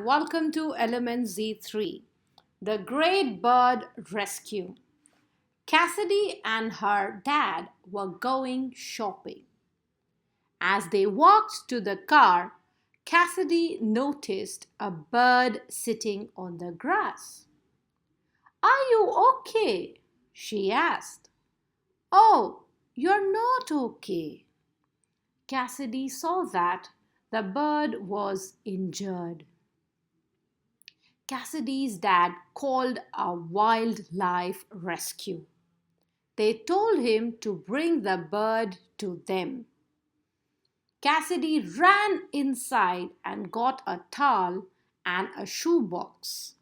welcome to Element Z3, the Great Bird Rescue. Cassidy and her dad were going shopping. As they walked to the car, Cassidy noticed a bird sitting on the grass. "Are you okay?" she asked. "Oh, you're not okay." Cassidy saw that the bird was injured. Cassidy's dad called a wildlife rescue. They told him to bring the bird to them. Cassidy ran inside and got a towel and a shoebox.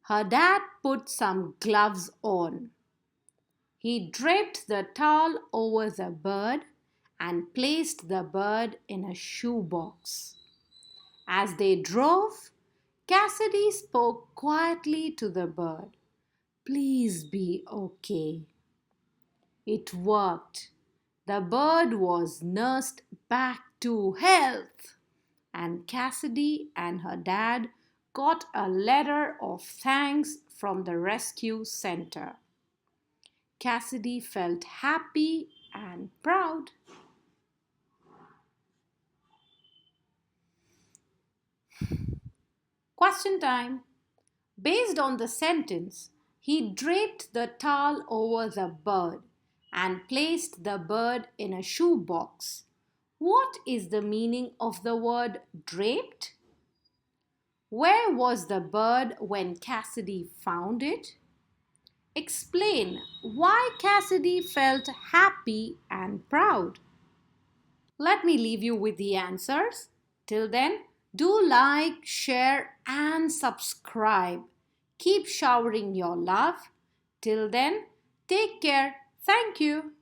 Her dad put some gloves on. He draped the towel over the bird and placed the bird in a shoebox. As they drove, Cassidy spoke quietly to the bird. "Please be okay." It worked. The bird was nursed back to health, and Cassidy and her dad got a letter of thanks from the rescue center. Cassidy felt happy and proud. Question time. Based on the sentence, he draped the towel over the bird and placed the bird in a shoebox. What is the meaning of the word draped? Where was the bird when Cassidy found it? Explain why Cassidy felt happy and proud. Let me leave you with the answers. Till then, do like, share, and subscribe. Keep showering your love. Till then, take care. Thank you.